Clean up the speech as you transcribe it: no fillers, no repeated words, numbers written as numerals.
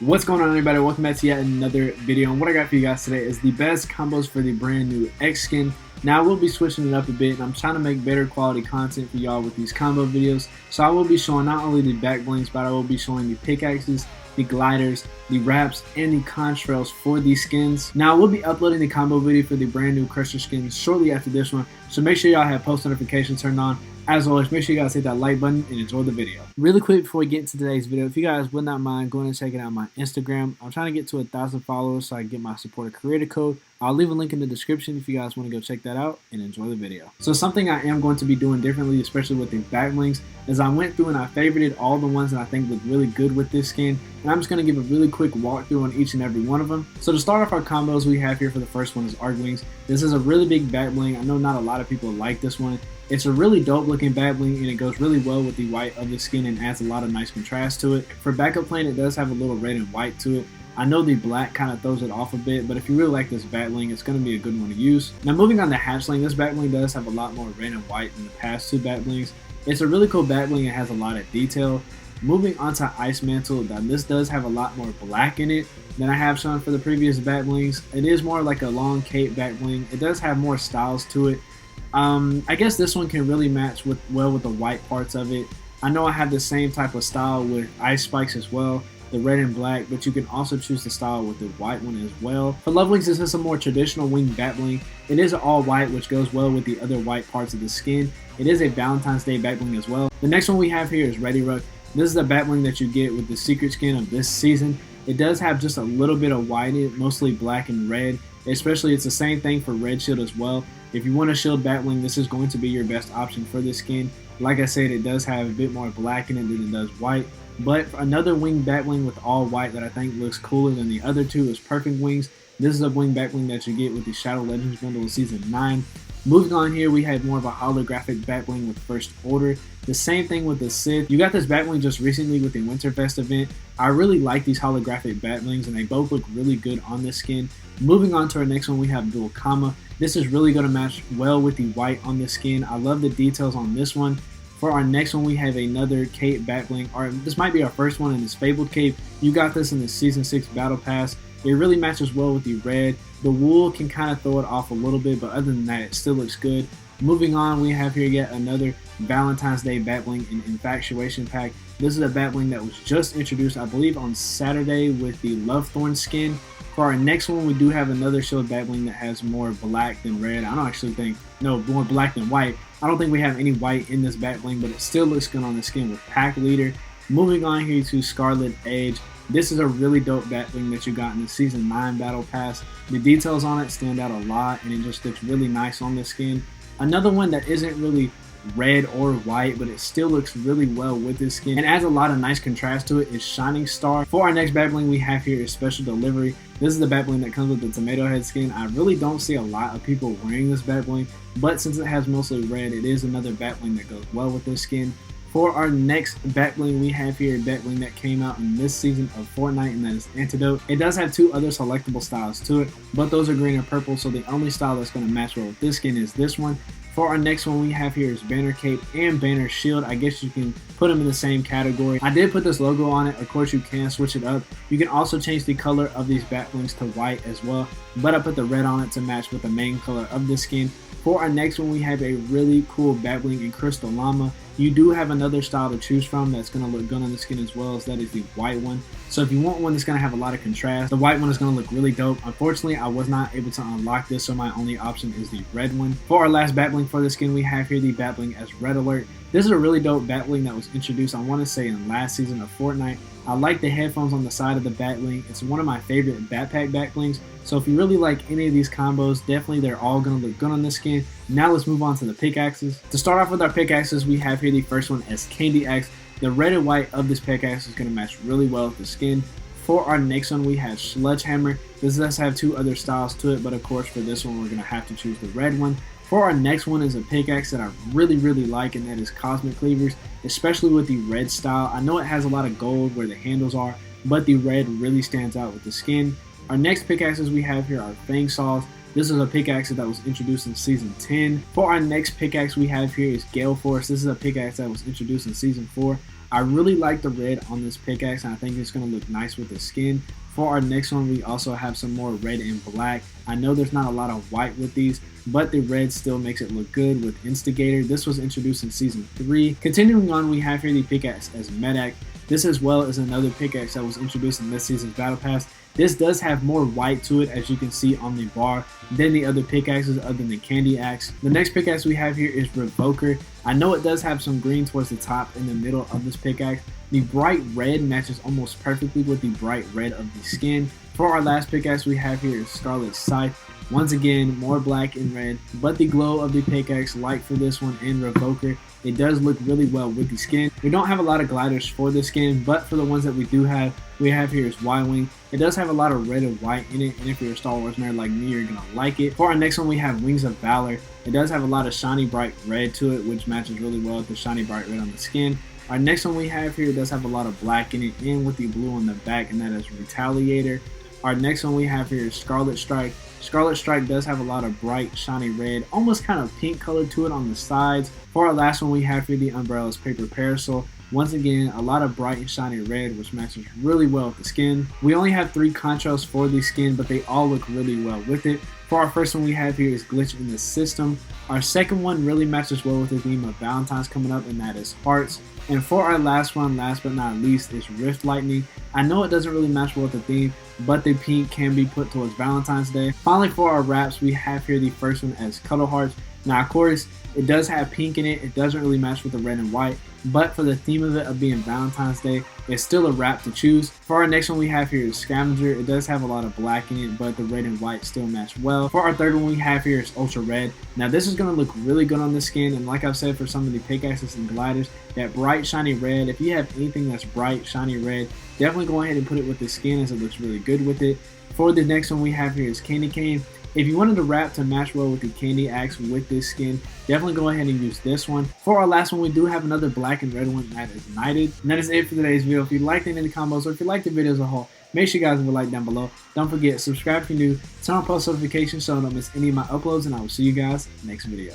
What's going on, everybody? Welcome back to yet another video. And what I got for you guys today is the best combos for the brand new X skin. Now, I will be switching it up a bit, and I'm trying to make better quality content for y'all with these combo videos. So I will be showing not only the back blings, but I will be showing the pickaxes, the gliders, the wraps, and the contrails for these skins. Now, I will be uploading the combo video for the brand new Crusher skins shortly after this one, so make sure y'all have post notifications turned on. As always, make sure you guys hit that like button and enjoy the video. Really quick before we get into today's video, if you guys would not mind going and checking out my Instagram, I'm trying to get to 1,000 followers so I can get my supporter creator code. I'll leave a link in the description if you guys want to go check that out and enjoy the video. So something I am going to be doing differently, especially with the back blings, is I went through and I favorited all the ones that I think look really good with this skin, and I'm just going to give a really quick walkthrough on each and every one of them. So to start off our combos we have here for the first one is Arc Wings. This is a really big back bling. I know not a lot of people like this one. It's a really dope looking back bling, and it goes really well with the white of the skin and adds a lot of nice contrast to it. For backup playing, it does have a little red and white to it. I know the black kind of throws it off a bit, but if you really like this back bling, it's going to be a good one to use. Now moving on to Hatchling, this back bling does have a lot more red and white than the past two back blings. It's a really cool back bling. It has a lot of detail. Moving on to Ice Mantle, this does have a lot more black in it than I have shown for the previous back blings. It is more like a long cape back bling. It does have more styles to it. I guess this one can really match well with the white parts of it. I know I have the same type of style with Ice Spikes as well, the red and black, but you can also choose the style with the white one as well. For Love Wings, this is a more traditional wing back bling. It is all white, which goes well with the other white parts of the skin. It is a Valentine's Day back bling as well. The next one we have here is Ready Ruck. This is the back bling that you get with the secret skin of this season. It does have just a little bit of white in it, mostly black and red. Especially, it's the same thing for Red Shield as well. If you want a shield back bling, this is going to be your best option for this skin. Like I said, it does have a bit more black in it than it does white. But another wing back bling with all white that I think looks cooler than the other two is Perfect Wings. This is a wing back bling that you get with the Shadow Legends bundle in Season 9. Moving on here, we have more of a holographic back bling with First Order. The same thing with the Sith. You got this back bling just recently with the Winterfest event. I really like these holographic back blings, and they both look really good on this skin. Moving on to our next one, we have Dual Kama. This is really going to match well with the white on the skin. I love the details on this one. For our next one, we have another cape back bling. This might be our first one in this Fabled cape. You got this in the Season 6 Battle Pass. It really matches well with the red. The wool can kind of throw it off a little bit, but other than that, it still looks good. Moving on, we have here yet another Valentine's Day back bling in Infatuation pack. This is a back bling that was just introduced, I believe, on Saturday with the Love Thorn skin. For our next one, we do have another shield back bling that has more black than red. I don't actually think, no, more black than white. I don't think we have any white in this back bling, but it still looks good on the skin with Pack Leader. Moving on here to Scarlet Age. This is a really dope back bling that you got in the Season 9 Battle Pass. The details on it stand out a lot, and it just looks really nice on the skin. Another one that isn't really red or white, but it still looks really well with this skin and adds a lot of nice contrast to it is Shining Star. For our next back bling we have here is Special Delivery. This is the back bling that comes with the tomato head skin. I really don't see a lot of people wearing this back bling, but since it has mostly red, it is another back bling that goes well with this skin. For our next back bling, we have here a back bling that came out in this season of Fortnite, and that is Antidote. It does have two other selectable styles to it, but those are green and purple, so the only style that's going to match well with this skin is this one. For our next one we have here is Banner Cape and Banner Shield. I guess you can put them in the same category. I did put this logo on it. Of course, you can switch it up. You can also change the color of these back blings to white as well, but I put the red on it to match with the main color of the skin. For our next one, we have a really cool back bling in Crystal Llama. You do have another style to choose from that's going to look good on the skin as well, as that is the white one. So if you want one that's going to have a lot of contrast, the white one is going to look really dope. Unfortunately, I was not able to unlock this, so my only option is the red one. For our last back bling for the skin, we have here the back bling as Red Alert. This is a really dope back bling that was introduced, I want to say, in last season of Fortnite. I like the headphones on the side of the back bling. It's one of my favorite backpack back blings. So if you really like any of these combos, definitely they're all going to look good on this skin. Now let's move on to the pickaxes. To start off with our pickaxes, we have here the first one as Candy Axe. The red and white of this pickaxe is going to match really well with the skin. For our next one, we have Sledgehammer. This does have two other styles to it, but of course for this one, we're going to have to choose the red one. For our next one is a pickaxe that I really like, and that is Cosmic Cleavers, especially with the red style. I know it has a lot of gold where the handles are, but the red really stands out with the skin. Our next pickaxes we have here are Fang Saws. This is a pickaxe that was introduced in Season 10. For our next pickaxe we have here is Gale Force. This is a pickaxe that was introduced in Season 4. I really like the red on this pickaxe, and I think it's going to look nice with the skin. For our next one, we also have some more red and black. I know there's not a lot of white with these, but the red still makes it look good with Instigator. This was introduced in Season 3. Continuing on, we have here the pickaxe as Medak. This as well is another pickaxe that was introduced in this season's Battle Pass. This does have more white to it, as you can see on the bar, than the other pickaxes other than the Candy Axe. The next pickaxe we have here is Revoker. I know it does have some green towards the top in the middle of this pickaxe. The bright red matches almost perfectly with the bright red of the skin. For our last pickaxe we have here is Scarlet Scythe. Once again, more black and red, but the glow of the pickaxe, like for this one and Revoker, it does look really well with the skin. We don't have a lot of gliders for the skin, but for the ones that we do have, we have here is Y-Wing. It does have a lot of red and white in it, and if you're a Star Wars nerd like me, you're gonna like it. For our next one, we have Wings of Valor. It does have a lot of shiny bright red to it, which matches really well with the shiny bright red on the skin. Our next one we have here does have a lot of black in it, and with the blue on the back, and that is Retaliator. Our next one we have here is Scarlet Strike. Scarlet Strike does have a lot of bright, shiny red, almost kind of pink color to it on the sides. For our last one, we have here the Umbrella's Paper Parasol. Once again, a lot of bright and shiny red, which matches really well with the skin. We only have 3 contrails for the skin, but they all look really well with it. For our first one we have here is Glitch in the System. Our second one really matches well with the theme of Valentine's coming up, and that is Hearts. And for our last one, last but not least, is Rift Lightning. I know it doesn't really match well with the theme, but the pink can be put towards Valentine's Day. Finally, for our wraps, we have here the first one as Cuddle Hearts. Now, of course, it does have pink in it. It doesn't really match with the red and white, but for the theme of it of being Valentine's Day, it's still a wrap to choose. For our next one we have here is Scavenger. It does have a lot of black in it, but the red and white still match well. For our third one we have here is Ultra Red. Now this is going to look really good on the skin, and like I've said for some of the pickaxes and gliders, that bright shiny red, if you have anything that's bright shiny red, definitely go ahead and put it with the skin, as it looks really good with it. For the next one we have here is Candy Cane. If you wanted a wrap to match well with the Candy Axe with this skin, definitely go ahead and use this one. For our last one, we do have another black and red one that is Knighted. And that is it for today's video. If you liked any of the combos, or if you liked the video as a whole, make sure you guys leave a like down below. Don't forget, subscribe if you're new, turn on post notifications so you don't miss any of my uploads, and I will see you guys next video.